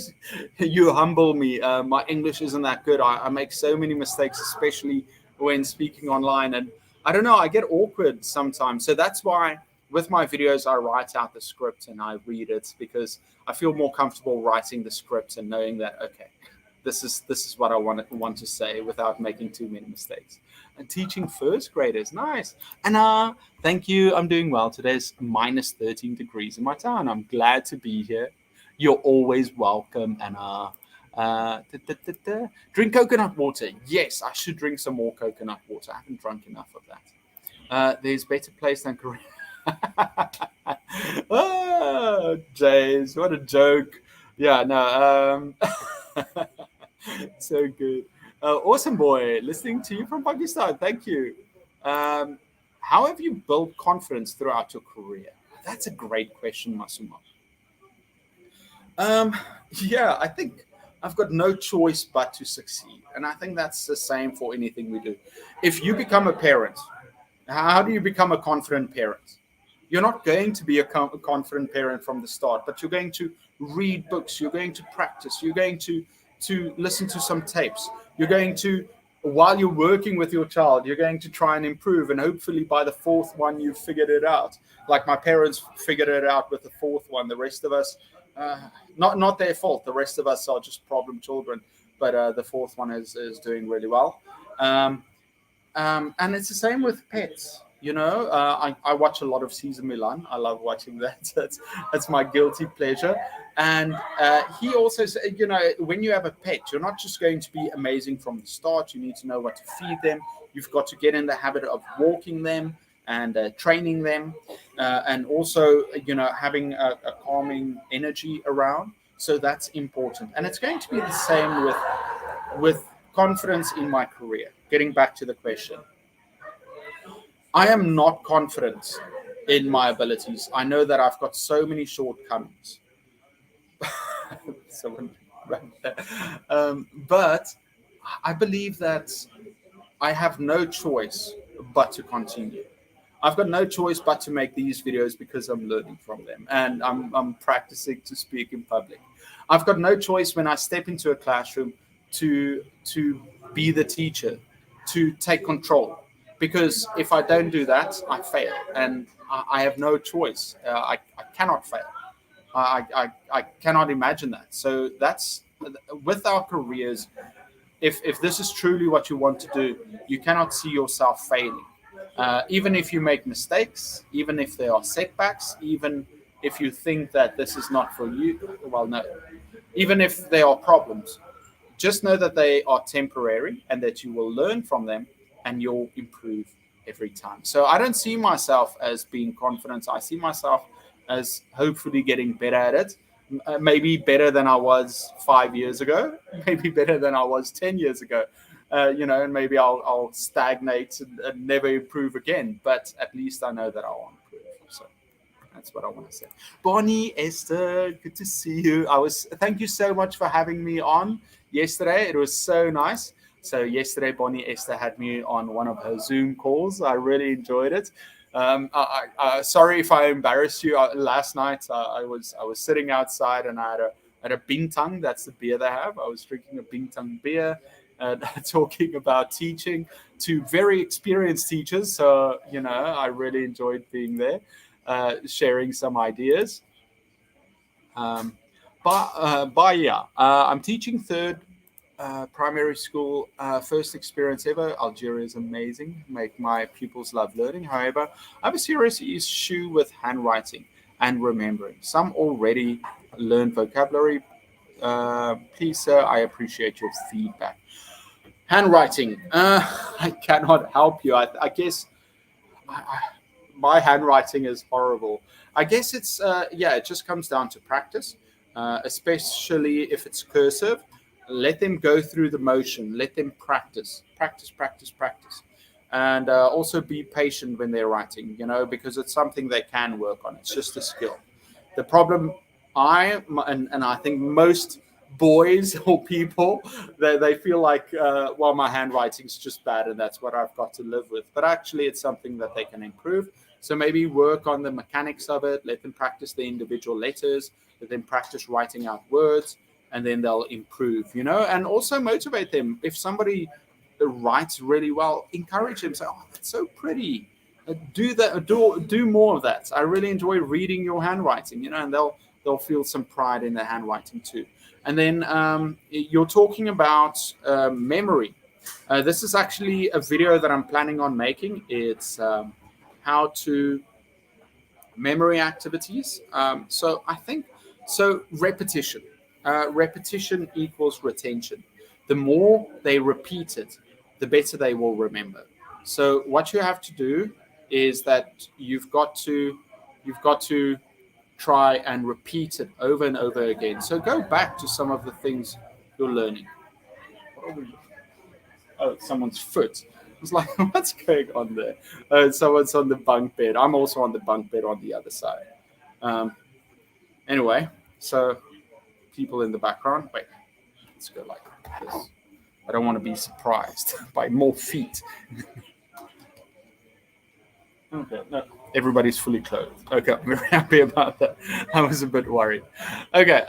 You humble me. My English isn't that good. I make so many mistakes, especially when speaking online. And I don't know, I get awkward sometimes. So that's why with my videos, I write out the script and I read it, because I feel more comfortable writing the script and knowing that, okay, this is what I want to say without making too many mistakes. And teaching first graders, nice. Anna, thank you. I'm doing well. Today's minus 13 degrees in my town. I'm glad to be here. You're always welcome, Anna. Drink coconut water. Yes, I should drink some more coconut water. I haven't drunk enough of that. There's better place than Korea. Oh, Jays, what a joke. Yeah, no. So good. Awesome, boy. Listening to you from Pakistan. Thank you. How have you built confidence throughout your career? That's a great question, Masuma. Yeah, I think I've got no choice but to succeed. And I think that's the same for anything we do. If you become a parent, how do you become a confident parent? You're not going to be a confident parent from the start, but you're going to read books, you're going to practice, you're going to listen to some tapes, you're going to, while you're working with your child, you're going to try and improve, and hopefully by the fourth one you've figured it out. Like my parents figured it out with the fourth one. The rest of us, not their fault, the rest of us are just problem children, but the fourth one is doing really well. And it's the same with pets. I watch a lot of Cesar Milan. I love watching that. That's my guilty pleasure. And he also said, when you have a pet, you're not just going to be amazing from the start. You need to know what to feed them. You've got to get in the habit of walking them and training them, and also, having a calming energy around. So that's important. And it's going to be the same with confidence in my career. Getting back to the question, I am not confident in my abilities. I know that I've got so many shortcomings. But I believe that I have no choice but to continue. I've got no choice but to make these videos because I'm learning from them, and I'm practicing to speak in public. I've got no choice when I step into a classroom to be the teacher, to take control. Because if I don't do that, I fail, and I have no choice. I cannot fail. I cannot imagine that. So that's with our careers. If this is truly what you want to do, you cannot see yourself failing. Even if you make mistakes, even if there are setbacks, even if you think that this is not for you, well, no. Even if there are problems, just know that they are temporary and that you will learn from them and you'll improve every time. So I don't see myself as being confident. I see myself as hopefully getting better at it. Maybe better than I was 5 years ago, maybe better than I was 10 years ago. And maybe I'll stagnate and never improve again. But at least I know that I'll improve. So that's what I want to say. Bonnie, Esther, good to see you. Thank you so much for having me on yesterday. It was so nice. So yesterday, Bonnie Esther had me on one of her Zoom calls. I really enjoyed it. Sorry if I embarrassed you. Last night, I was sitting outside and I had a bintang. That's the beer they have. I was drinking a bintang beer, talking about teaching to very experienced teachers. So, I really enjoyed being there, sharing some ideas. I'm teaching third primary school, first experience ever. Algeria is amazing. Make my pupils love learning. However, I have a serious issue with handwriting and remembering. Some already learned vocabulary. Please, sir, I appreciate your feedback. Handwriting. I cannot help you. I guess my handwriting is horrible. I guess it's, it just comes down to practice, especially if it's cursive. let them go through the motion. Let them practice. And also be patient when they're writing, because it's something they can work on. It's just a skill. The problem and I think most boys or people, they feel like, well, my handwriting's just bad and that's what I've got to live with. But actually, it's something that they can improve. So maybe work on the mechanics of it. Let them practice the individual letters. Let them practice writing out words, and then they'll improve, and also motivate them. If somebody writes really well, encourage them. Say, oh, that's so pretty. Do that. Do more of that. I really enjoy reading your handwriting, and they'll feel some pride in their handwriting too. And then you're talking about memory. This is actually a video that I'm planning on making. It's how to memory activities. So I think repetition. Repetition equals retention. The more they repeat it, the better they will remember. So what you have to do is that you've got to try and repeat it over and over again. So go back to some of the things you're learning. Oh, it's someone's foot. I was like, what's going on there? Someone's on the bunk bed. I'm also on the bunk bed on the other side. Anyway, so people in the background. Wait, let's go like this. I don't want to be surprised by more feet. Okay, no, everybody's fully clothed. Okay, I'm very happy about that. I was a bit worried. Okay,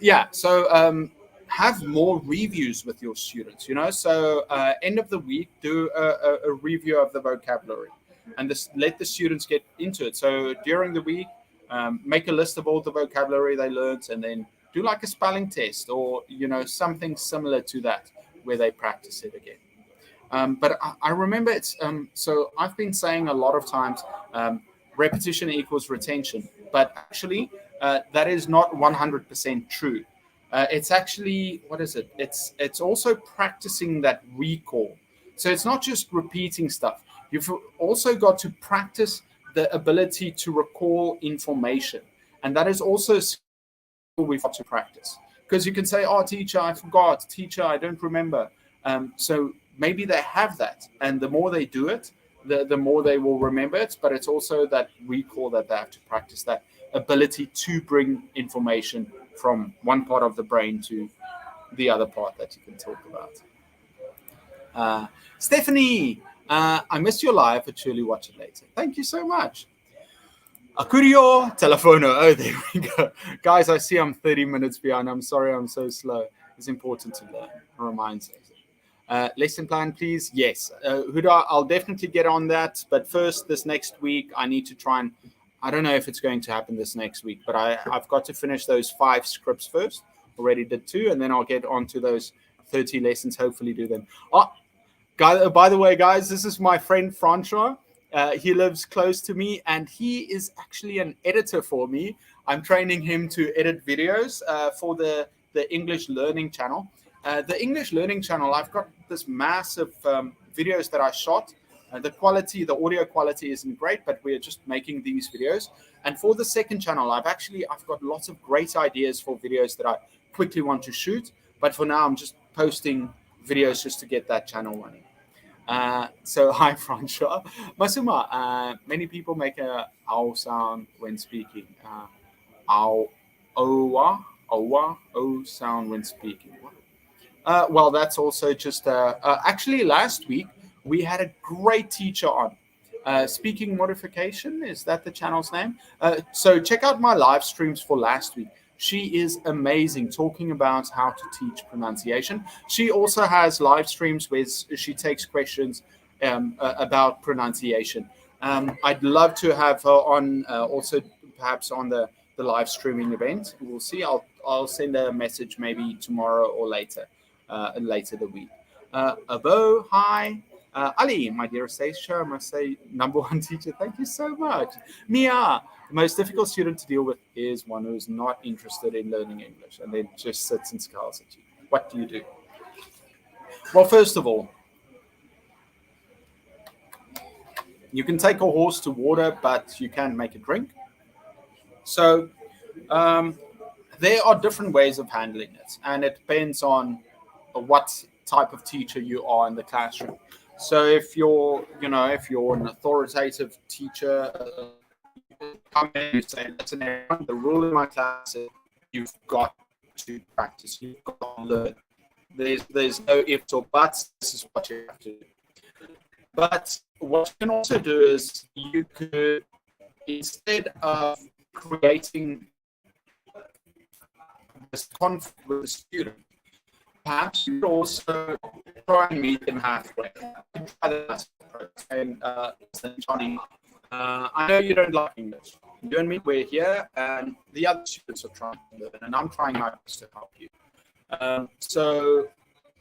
yeah. So have more reviews with your students. So end of the week, do a review of the vocabulary, and let the students get into it. So during the week, make a list of all the vocabulary they learned, and then do like a spelling test or something similar to that where they practice it again. But I remember it's so I've been saying a lot of times repetition equals retention, but actually that is not 100% true. It's actually, what is it? It's also practicing that recall. So it's not just repeating stuff. You've also got to practice the ability to recall information, and that is also a skill we've got to practice. Because you can say, "Oh, teacher, I forgot. Teacher, I don't remember." So maybe they have that, and the more they do it, the more they will remember it. But it's also that recall that they have to practice, that ability to bring information from one part of the brain to the other part that you can talk about. Stephanie, I missed your live, but surely watch it later. Thank you so much. Akurio telefono. Oh, there we go. Guys, I see I'm 30 minutes behind. I'm sorry I'm so slow. It's important to learn. Reminds us. Lesson plan, please. Yes. Huda, I'll definitely get on that. But first, this next week, I need to try and, I don't know if it's going to happen this next week, but I've got to finish those 5 scripts first. Already did 2, and then I'll get on to those 30 lessons, hopefully do them. Oh, by the way, guys, this is my friend Francois. He lives close to me, and he is actually an editor for me. I'm training him to edit videos for the English Learning channel. The English Learning channel, I've got this massive videos that I shot. The audio quality isn't great, but we're just making these videos. And for the second channel, I've got lots of great ideas for videos that I quickly want to shoot. But for now, I'm just posting videos just to get that channel running. So hi, Francois. Masuma, many people make a ow sound when speaking. Ow, o sound when speaking. Well, that's also just actually last week we had a great teacher on. Speaking Modification, is that the channel's name? So check out my live streams for last week. She is amazing, talking about how to teach pronunciation. She also has live streams where she takes questions about pronunciation. I'd love to have her on also perhaps on the live streaming event. We'll see. I'll send her a message maybe tomorrow or later the week. Abo, hi. Ali, my dearest teacher, I must say, number 1 teacher, thank you so much. Mia, the most difficult student to deal with is one who is not interested in learning English and then just sits and scowls at you. What do you do? Well, first of all, you can take a horse to water, but you can't make it drink. So there are different ways of handling it, and it depends on what type of teacher you are in the classroom. So if you're, if you're an authoritative teacher, come in and you say, listen, everyone, the rule in my class is you've got to practice, you've got to learn. There's no ifs or buts. This is what you have to do. But what you can also do is you could, instead of creating this conflict with the student, perhaps you could also try and meet them halfway. And Johnny, I know you don't like English. You and me, we're here, and the other students are trying to learn, and I'm trying my best to help you. So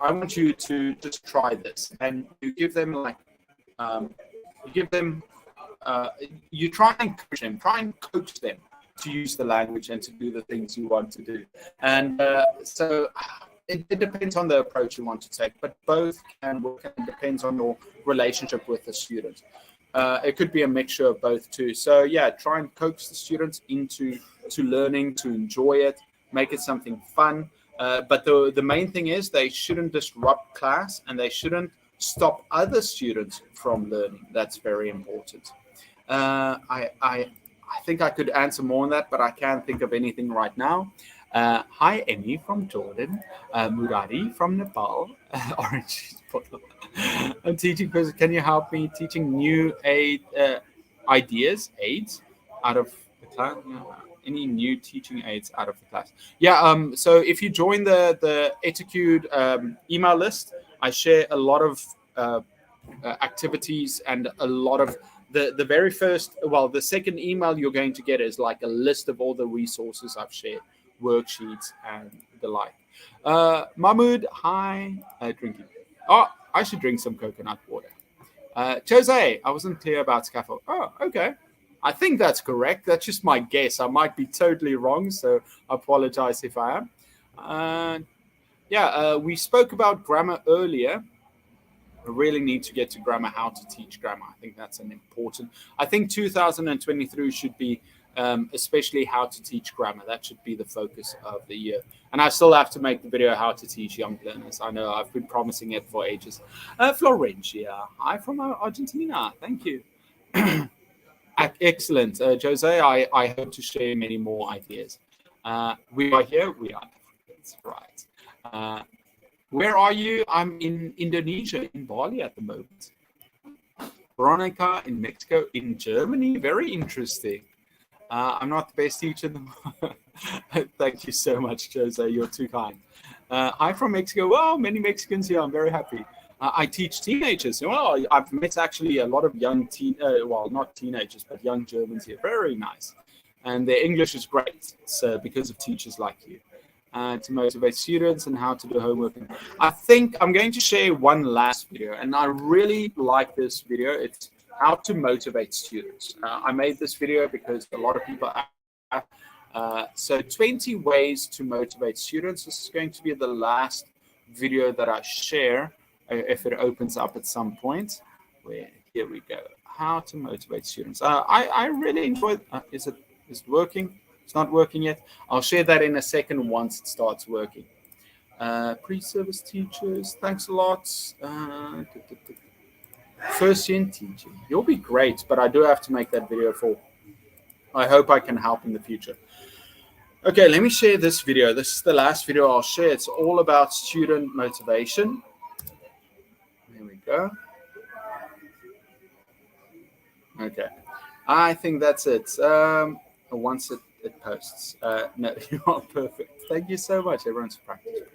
I want you to just try this, and you give them you try and encourage them, try and coach them to use the language and to do the things you want to do. And so it depends on the approach you want to take, but both can work, and it depends on your relationship with the student. It could be a mixture of both too. So yeah, try and coax the students into learning, to enjoy it, make it something fun. But the main thing is they shouldn't disrupt class, and they shouldn't stop other students from learning. That's very important. I think I could answer more on that, but I can't think of anything right now. Hi, Emmy from Jordan, Murari from Nepal, Orange Bottle. I'm teaching person. Can you help me teaching new aids out of the class? Any new teaching aids out of the class? Yeah. So if you join the Etiquette email list, I share a lot of activities and a lot of the very first, the second email you're going to get is like a list of all the resources I've shared, worksheets and the like. Mahmoud, hi. Drinking. Oh, I should drink some coconut water. Jose, I wasn't clear about scaffold. Oh, okay. I think that's correct. That's just my guess. I might be totally wrong, so I apologize if I am. We spoke about grammar earlier. I really need to get to grammar, how to teach grammar. I think that's an important. I think 2023 should be especially how to teach grammar. That should be the focus of the year. And I still have to make the video how to teach young learners. I know I've been promising it for ages. Florencia, hi from Argentina. Thank you. Excellent. Jose, I hope to share many more ideas. We are here. We are. That's right. Where are you? I'm in Indonesia, in Bali at the moment. Veronica in Mexico, in Germany. Very interesting. I'm not the best teacher in the world. Thank you so much, Jose. You're too kind. I'm from Mexico. Well, many Mexicans here. I'm very happy. I teach teenagers. Well, I've met actually a lot of young not teenagers, but young Germans here. Very nice. And their English is great. So because of teachers like you. To motivate students and how to do homework. I think I'm going to share one last video, and I really like this video. It's how to motivate students. I made this video because a lot of people ask. So 20 ways to motivate students. This is going to be the last video that I share, if it opens up at some point. Here we go. How to motivate students. I really enjoy it. Is it working? It's not working yet. I'll share that in a second once it starts working. Pre-service teachers, thanks a lot. First year teaching, you'll be great, but I do have to make that video for. I hope I can help in the future. Okay, let me share this video. This is the last video I'll share. It's all about student motivation. There we go. Okay, I think that's it. Once it posts. No, you are perfect. Thank you so much. Everyone's practice.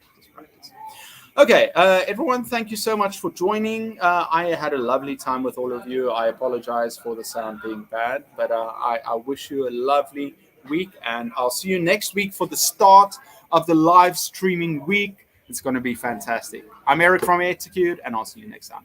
Okay, everyone, thank you so much for joining. I had a lovely time with all of you. I apologize for the sound being bad, but I wish you a lovely week, and I'll see you next week for the start of the live streaming week. It's going to be fantastic. I'm Eric from Etiquette, and I'll see you next time.